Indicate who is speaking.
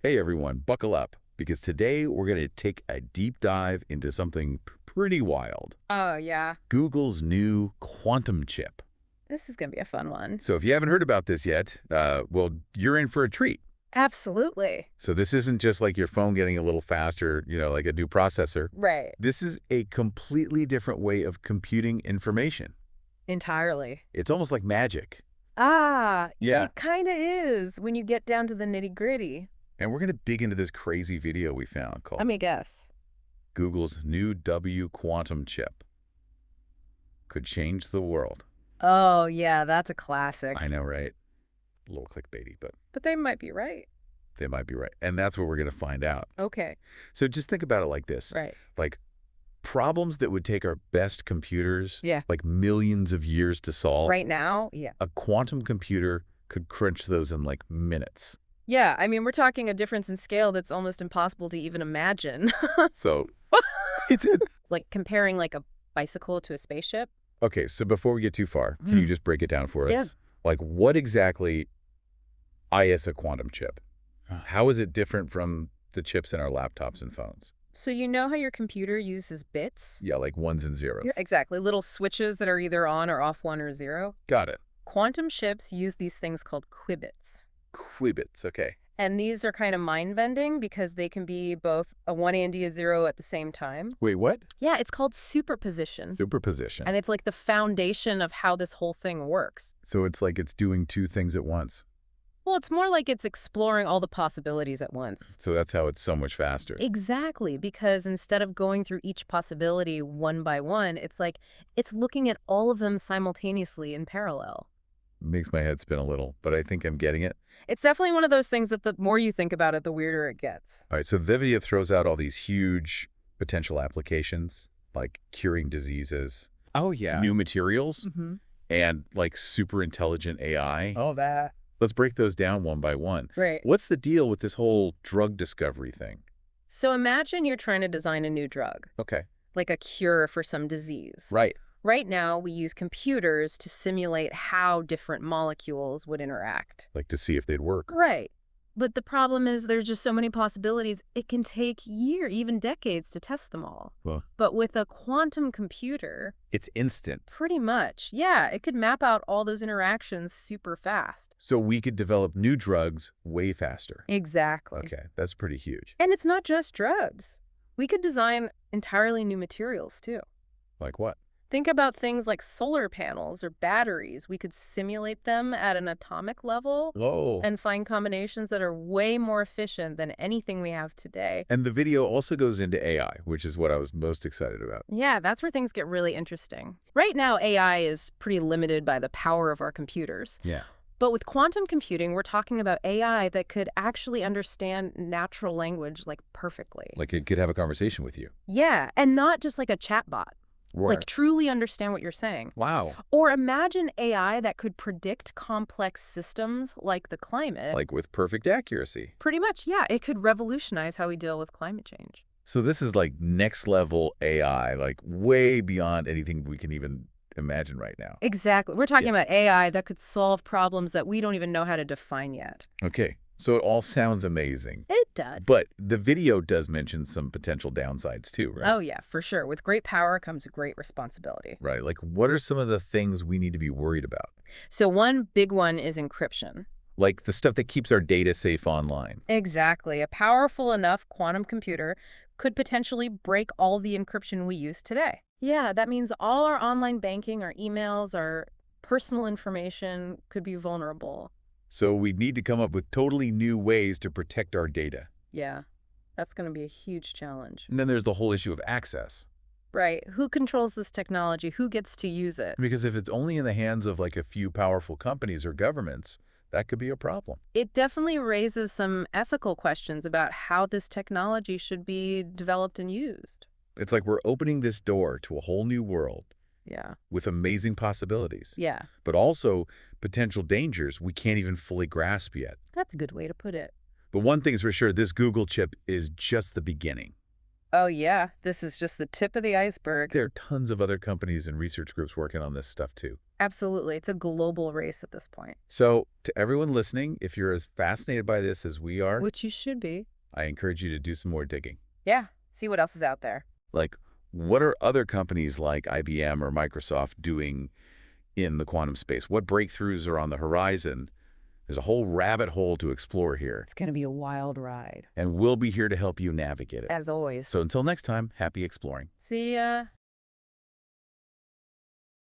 Speaker 1: Hey everyone, buckle up, because today we're going to take a deep dive into something pretty wild.
Speaker 2: Oh, yeah.
Speaker 1: Google's new quantum chip.
Speaker 2: This is going to be a fun one.
Speaker 1: So if you haven't heard about this yet, well, you're in for a treat.
Speaker 2: Absolutely.
Speaker 1: So this isn't just like your phone getting a little faster, like a new processor.
Speaker 2: Right.
Speaker 1: This is a completely different way of computing information.
Speaker 2: Entirely.
Speaker 1: It's almost like magic.
Speaker 2: Ah,
Speaker 1: Yeah.
Speaker 2: it kind of is when you get down to the nitty-gritty.
Speaker 1: And we're going to dig into this crazy video we found called
Speaker 2: Let me guess.
Speaker 1: Google's new W quantum chip. Could change the world.
Speaker 2: Oh, yeah, that's a classic.
Speaker 1: I know, right? A little clickbaity, but
Speaker 2: But they might be right.
Speaker 1: they might be right. And that's what we're going to find out.
Speaker 2: Okay.
Speaker 1: So just think about it like this.
Speaker 2: Right.
Speaker 1: Like problems that would take our best computers
Speaker 2: Yeah.
Speaker 1: like millions of years to solve.
Speaker 2: Right now? Yeah.
Speaker 1: A quantum computer could crunch those in like minutes.
Speaker 2: Yeah, I mean, we're talking a difference in scale that's almost impossible to even imagine.
Speaker 1: So it's a...
Speaker 2: Like comparing like a bicycle to a spaceship?
Speaker 1: Okay, so before we get too far, can you just break it down for us?
Speaker 2: Yeah.
Speaker 1: Like what exactly is a quantum chip? How is it different from the chips in our laptops and phones?
Speaker 2: So you know how your computer uses bits?
Speaker 1: Yeah, like ones and zeros.
Speaker 2: Yeah, exactly. Little switches that are either on or off 1 or 0.
Speaker 1: Got it.
Speaker 2: Quantum chips use these things called qubits.
Speaker 1: Qubits, okay.
Speaker 2: And these are kind of mind-bending because they can be both a 1 and a 0 at the same time.
Speaker 1: Wait, what?
Speaker 2: Yeah, it's called superposition.
Speaker 1: Superposition.
Speaker 2: And it's like the foundation of how this whole thing works.
Speaker 1: So it's like it's doing two things at once.
Speaker 2: Well, it's more like it's exploring all the possibilities at once.
Speaker 1: So that's how it's so much faster.
Speaker 2: Exactly, because instead of going through each possibility one by one, it's like it's looking at all of them simultaneously in parallel.
Speaker 1: Makes my head spin a little, but I think I'm getting it.
Speaker 2: It's definitely one of those things that the more you think about it, the weirder it gets.
Speaker 1: All right, so the video throws out all these huge potential applications, like curing diseases. Oh, yeah. New materials, and like super intelligent AI.
Speaker 2: Oh, that.
Speaker 1: Let's break those down one by one.
Speaker 2: Right.
Speaker 1: What's the deal with this whole drug discovery thing?
Speaker 2: So imagine you're trying to design a new drug,
Speaker 1: Okay.
Speaker 2: like a cure for some disease.
Speaker 1: Right.
Speaker 2: Right now, we use computers to simulate how different molecules would interact.
Speaker 1: Like to see if they'd work.
Speaker 2: Right. But the problem is there's just so many possibilities, it can take years, even decades to test them all.
Speaker 1: Well,
Speaker 2: But with a quantum computer,
Speaker 1: it's instant.
Speaker 2: pretty much, yeah, it could map out all those interactions super fast.
Speaker 1: So we could develop new drugs way faster.
Speaker 2: Exactly.
Speaker 1: Okay, that's pretty huge.
Speaker 2: And it's not just drugs. We could design entirely new materials, too.
Speaker 1: Like what?
Speaker 2: Think about things like solar panels or batteries. We could simulate them at an atomic level
Speaker 1: Whoa.
Speaker 2: and find combinations that are way more efficient than anything we have today.
Speaker 1: And the video also goes into AI, which is what I was most excited about.
Speaker 2: Yeah, that's where things get really interesting. Right now, AI is pretty limited by the power of our computers.
Speaker 1: Yeah.
Speaker 2: But with quantum computing, we're talking about AI that could actually understand natural language like perfectly.
Speaker 1: Like it could have a conversation with you.
Speaker 2: Yeah, and not just like a chatbot.
Speaker 1: Right.
Speaker 2: Like truly understand what you're saying.
Speaker 1: Wow.
Speaker 2: Or imagine AI that could predict complex systems like the climate.
Speaker 1: Like with perfect accuracy.
Speaker 2: Pretty much, yeah. It could revolutionize how we deal with climate change.
Speaker 1: So this is like next level AI, like way beyond anything we can even imagine right now.
Speaker 2: Exactly. We're talking about AI that could solve problems that we don't even know how to define yet.
Speaker 1: Okay. So it all sounds amazing.
Speaker 2: It does.
Speaker 1: But the video does mention some potential downsides too, right?
Speaker 2: Oh, yeah, for sure. With great power comes great responsibility.
Speaker 1: Right. Like what are some of the things we need to be worried about?
Speaker 2: So one big one is encryption.
Speaker 1: Like the stuff that keeps our data safe online.
Speaker 2: Exactly. A powerful enough quantum computer could potentially break all the encryption we use today. Yeah, that means all our online banking, our emails, our personal information could be vulnerable.
Speaker 1: So we need to come up with totally new ways to protect our data.
Speaker 2: Yeah, that's going to be a huge challenge.
Speaker 1: And then there's the whole issue of access.
Speaker 2: Right. Who controls this technology? Who gets to use it?
Speaker 1: Because if it's only in the hands of like a few powerful companies or governments, that could be a problem.
Speaker 2: It definitely raises some ethical questions about how this technology should be developed and used.
Speaker 1: It's like we're opening this door to a whole new world
Speaker 2: Yeah.
Speaker 1: with amazing possibilities,
Speaker 2: Yeah,
Speaker 1: but also potential dangers we can't even fully grasp yet.
Speaker 2: that's a good way to put it.
Speaker 1: But one thing's for sure, this Google chip is just the beginning.
Speaker 2: Oh, yeah. This is just the tip of the iceberg.
Speaker 1: There are tons of other companies and research groups working on this stuff too.
Speaker 2: Absolutely. It's a global race at this point.
Speaker 1: So, to everyone listening, if you're as fascinated by this as we are,
Speaker 2: Which you should be.
Speaker 1: I encourage you to do some more digging.
Speaker 2: Yeah. See what else is out there.
Speaker 1: Like, what are other companies like IBM or Microsoft doing in the quantum space? What breakthroughs are on the horizon? There's a whole rabbit hole to explore here.
Speaker 2: It's going to be a wild ride.
Speaker 1: And we'll be here to help you navigate it.
Speaker 2: As always.
Speaker 1: So until next time, happy exploring.
Speaker 2: See ya.